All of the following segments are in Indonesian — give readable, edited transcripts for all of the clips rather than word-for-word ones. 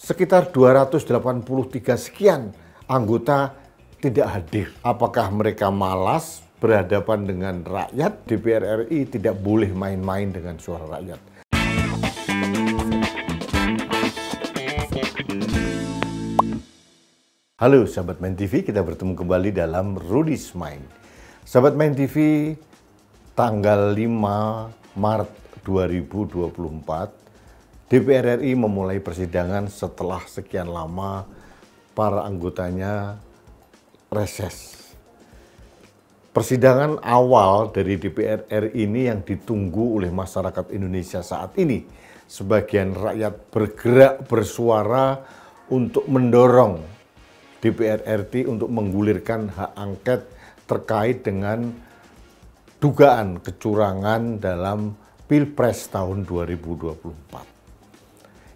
sekitar 283 sekian anggota tidak hadir. Apakah mereka malas berhadapan dengan rakyat? DPR RI tidak boleh main-main dengan suara rakyat. Halo sahabat Main TV, kita bertemu kembali dalam Rudy's Mind. Sahabat Main TV, tanggal 5 Maret 2024, DPR RI memulai persidangan setelah sekian lama para anggotanya reses. Persidangan awal dari DPR RI ini yang ditunggu oleh masyarakat Indonesia saat ini. Sebagian rakyat bergerak bersuara untuk mendorong DPR RI untuk menggulirkan hak angket terkait dengan dugaan kecurangan dalam Pilpres tahun 2024.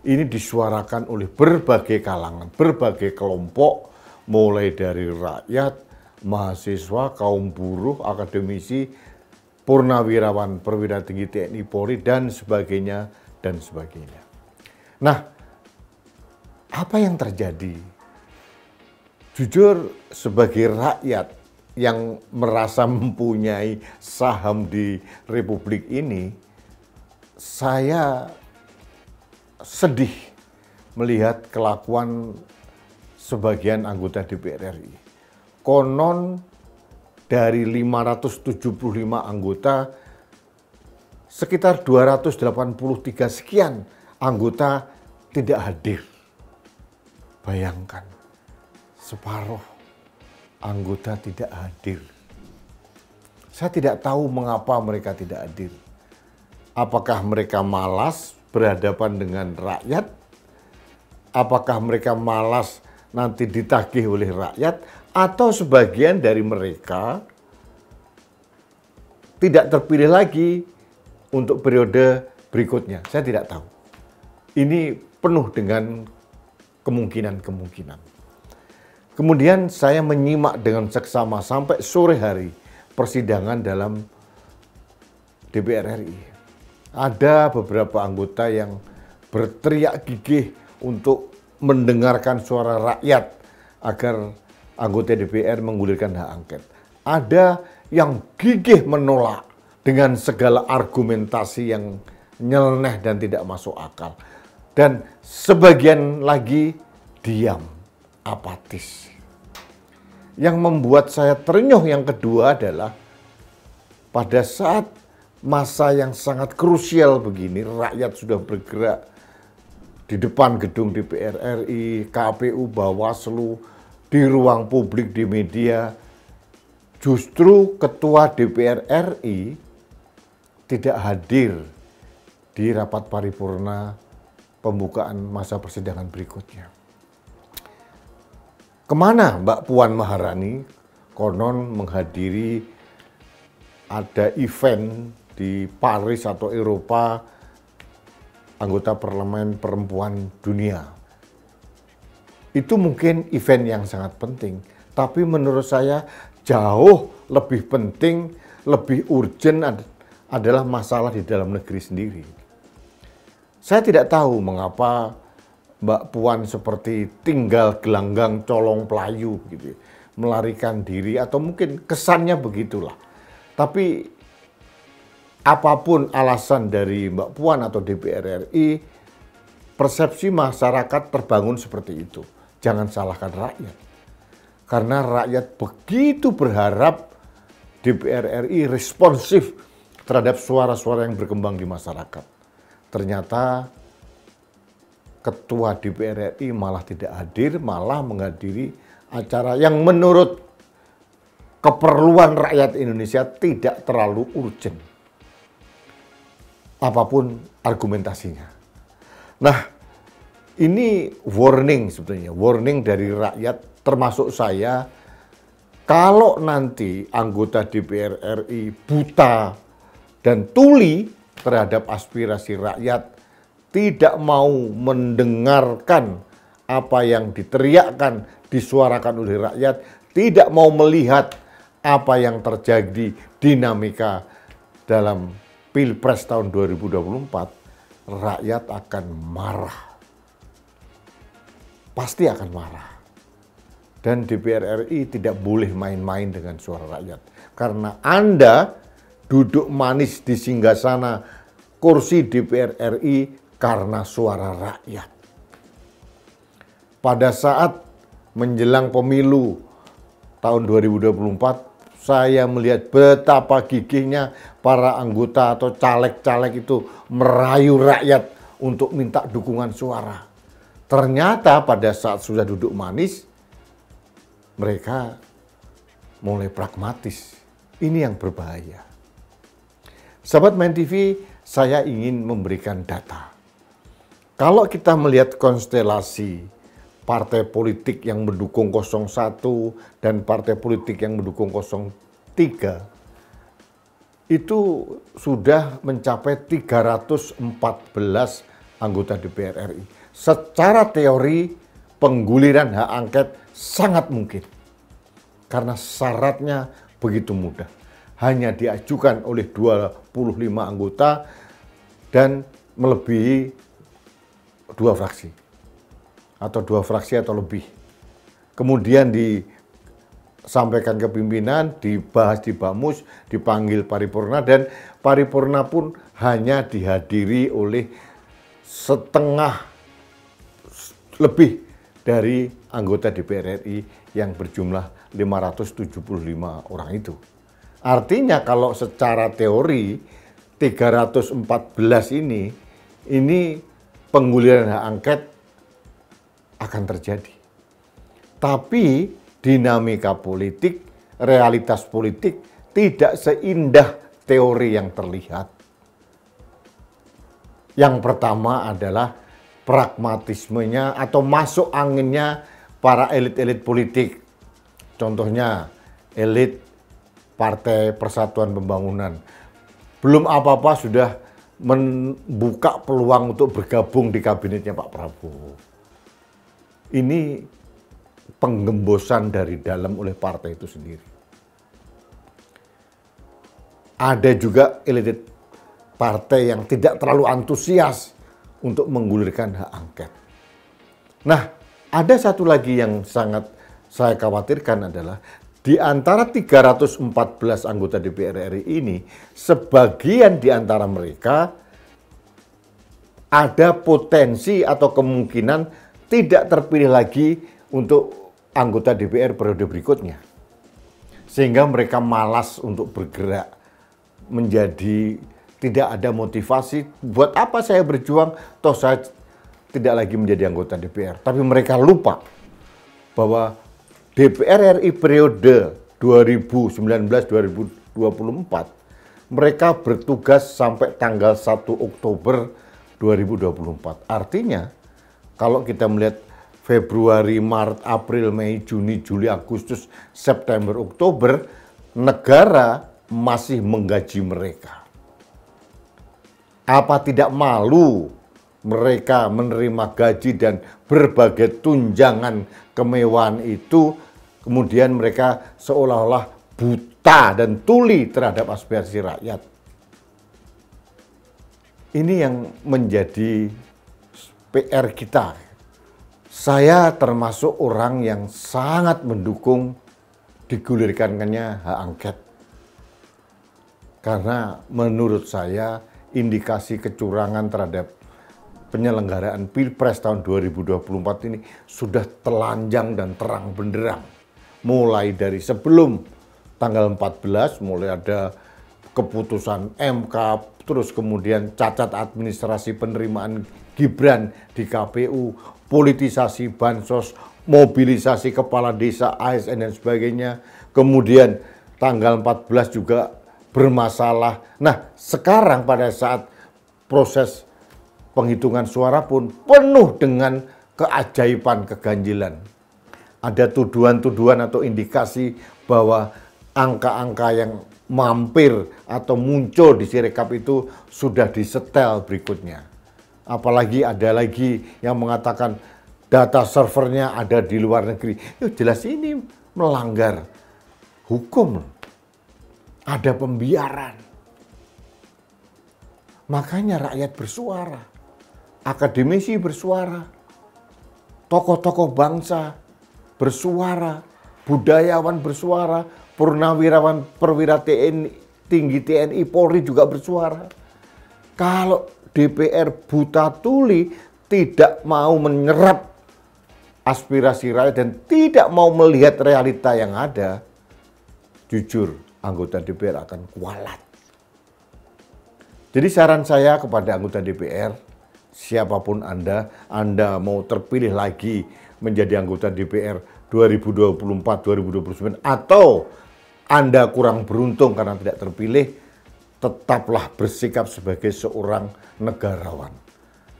Ini disuarakan oleh berbagai kalangan, berbagai kelompok, mulai dari rakyat, mahasiswa, kaum buruh, akademisi, purnawirawan perwira tinggi TNI Polri, dan sebagainya, dan sebagainya. Nah, apa yang terjadi? Jujur, sebagai rakyat yang merasa mempunyai saham di Republik ini, saya sedih melihat kelakuan sebagian anggota DPR RI. Konon dari 575 anggota, sekitar 283 sekian anggota tidak hadir. Bayangkan, separuh anggota tidak hadir. Saya tidak tahu mengapa mereka tidak hadir. Apakah mereka malas berhadapan dengan rakyat? Apakah mereka malas nanti ditagih oleh rakyat? Atau sebagian dari mereka tidak terpilih lagi untuk periode berikutnya? Saya tidak tahu. Ini penuh dengan kemungkinan-kemungkinan. Kemudian saya menyimak dengan seksama sampai sore hari persidangan dalam DPR RI. Ada beberapa anggota yang berteriak gigih untuk mendengarkan suara rakyat agar anggota DPR menggulirkan hak angket. Ada yang gigih menolak dengan segala argumentasi yang nyeleneh dan tidak masuk akal. Dan sebagian lagi diam, apatis. Yang membuat saya terenyuh yang kedua adalah pada saat masa yang sangat krusial begini, rakyat sudah bergerak di depan gedung DPR RI, KPU, Bawaslu, di ruang publik, di media. Justru Ketua DPR RI tidak hadir di rapat paripurna pembukaan masa persidangan berikutnya. Kemana Mbak Puan Maharani? Konon menghadiri ada event di Paris atau Eropa, anggota parlemen perempuan dunia. Itu mungkin event yang sangat penting, tapi menurut saya jauh lebih penting, lebih urgent adalah masalah di dalam negeri sendiri. Saya tidak tahu mengapa Mbak Puan seperti tinggal gelanggang colong pelayu gitu, melarikan diri, atau mungkin kesannya begitulah. Tapi apapun alasan dari Mbak Puan atau DPR RI, persepsi masyarakat terbangun seperti itu. Jangan salahkan rakyat. Karena rakyat begitu berharap DPR RI responsif terhadap suara-suara yang berkembang di masyarakat. Ternyata Ketua DPR RI malah tidak hadir, malah menghadiri acara yang menurut keperluan rakyat Indonesia tidak terlalu urgent. Apapun argumentasinya. Nah, ini warning sebetulnya, warning dari rakyat termasuk saya. Kalau nanti anggota DPR RI buta dan tuli terhadap aspirasi rakyat, tidak mau mendengarkan apa yang diteriakkan, disuarakan oleh rakyat, tidak mau melihat apa yang terjadi dinamika dalam Pilpres tahun 2024, rakyat akan marah. pasti akan marah. Dan DPR RI tidak boleh main-main dengan suara rakyat. Karena Anda duduk manis di singgasana kursi DPR RI karena suara rakyat. Pada saat menjelang pemilu tahun 2024, saya melihat betapa gigihnya para anggota atau caleg-caleg itu merayu rakyat untuk minta dukungan suara. Ternyata pada saat sudah duduk manis, mereka mulai pragmatis. Ini yang berbahaya. Sahabat Main TV, saya ingin memberikan data. Kalau kita melihat konstelasi partai politik yang mendukung 01 dan partai politik yang mendukung 03, itu sudah mencapai 314 anggota DPR RI. Secara teori, pengguliran hak angket sangat mungkin. Karena syaratnya begitu mudah. Hanya diajukan oleh 25 anggota dan melebihi 2 fraksi. Atau 2 fraksi atau lebih. Kemudian disampaikan ke pimpinan, dibahas di Bamus, dipanggil paripurna, dan paripurna pun hanya dihadiri oleh setengah lebih dari anggota DPR RI yang berjumlah 575 orang itu. Artinya kalau secara teori 314 ini pengguliran hak angket akan terjadi. Tapi dinamika politik, realitas politik tidak seindah teori yang terlihat. Yang pertama adalah pragmatismenya atau masuk anginnya para elit-elit politik. Contohnya elit Partai Persatuan Pembangunan. Belum apa-apa sudah membuka peluang untuk bergabung di kabinetnya Pak Prabowo. Ini penggembosan dari dalam oleh partai itu sendiri. Ada juga elit partai yang tidak terlalu antusias untuk menggulirkan hak angket. Nah, ada satu lagi yang sangat saya khawatirkan adalah di antara 314 anggota DPR RI ini, sebagian di antara mereka ada potensi atau kemungkinan tidak terpilih lagi untuk anggota DPR periode berikutnya. Sehingga mereka malas untuk bergerak, menjadi tidak ada motivasi. Buat apa saya berjuang, toh saya tidak lagi menjadi anggota DPR. Tapi mereka lupa bahwa DPR RI periode 2019-2024, mereka bertugas sampai tanggal 1 Oktober 2024. Artinya, kalau kita melihat Februari, Maret, April, Mei, Juni, Juli, Agustus, September, Oktober, negara masih menggaji mereka. Apa tidak malu mereka menerima gaji dan berbagai tunjangan kemewahan itu, kemudian mereka seolah-olah buta dan tuli terhadap aspirasi rakyat? Ini yang menjadi PR kita. Saya termasuk orang yang sangat mendukung digulirkannya hak angket. Karena menurut saya indikasi kecurangan terhadap penyelenggaraan Pilpres tahun 2024 ini sudah telanjang dan terang benderang. Mulai dari sebelum tanggal 14, mulai ada keputusan MK, terus kemudian cacat administrasi penerimaan Gibran di KPU, politisasi bansos, mobilisasi kepala desa, ASN dan sebagainya. Kemudian tanggal 14 juga bermasalah. Nah, sekarang pada saat proses penghitungan suara pun penuh dengan keajaiban, keganjilan. Ada tuduhan-tuduhan atau indikasi bahwa angka-angka yang mampir atau muncul di Sirekap itu sudah disetel berikutnya. Apalagi ada lagi yang mengatakan data servernya ada di luar negeri. Ya jelas ini melanggar hukum. Ada pembiaran. Makanya rakyat bersuara. Akademisi bersuara. tokoh-tokoh bangsa bersuara, budayawan bersuara, purnawirawan perwira TNI, tinggi TNI Polri juga bersuara. Kalau DPR buta tuli tidak mau menyerap aspirasi rakyat dan tidak mau melihat realita yang ada, jujur anggota DPR akan kualat. Jadi saran saya kepada anggota DPR, siapapun Anda mau terpilih lagi menjadi anggota DPR 2024-2029 atau Anda kurang beruntung karena tidak terpilih, tetaplah bersikap sebagai seorang negarawan.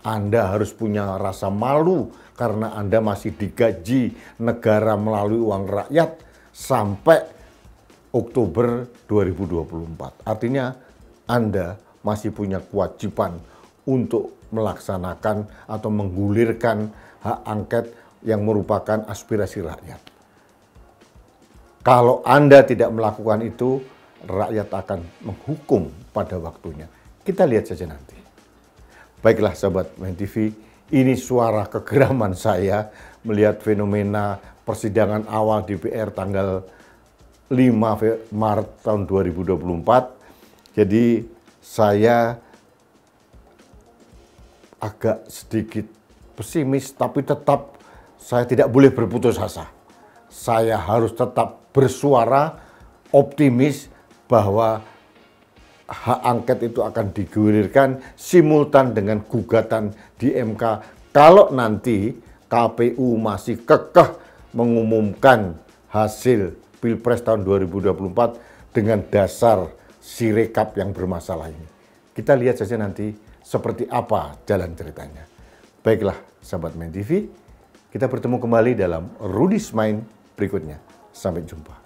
Anda harus punya rasa malu karena Anda masih digaji negara melalui uang rakyat sampai Oktober 2024. Artinya Anda masih punya kewajiban untuk melaksanakan atau menggulirkan hak angket yang merupakan aspirasi rakyat. Kalau Anda tidak melakukan itu, rakyat akan menghukum pada waktunya. Kita lihat saja nanti. Baiklah sahabat Main TV, ini suara kegeraman saya melihat fenomena persidangan awal DPR tanggal 5 Maret tahun 2024. Jadi saya agak sedikit pesimis, tapi tetap saya tidak boleh berputus asa. Saya harus tetap bersuara optimis bahwa hak angket itu akan digulirkan simultan dengan gugatan di MK. Kalau nanti KPU masih kekeh mengumumkan hasil Pilpres tahun 2024 dengan dasar Sirekap yang bermasalah ini. Kita lihat saja nanti seperti apa jalan ceritanya. Baiklah sahabat Main TV, kita bertemu kembali dalam Rudy's Mind berikutnya. Sampai jumpa.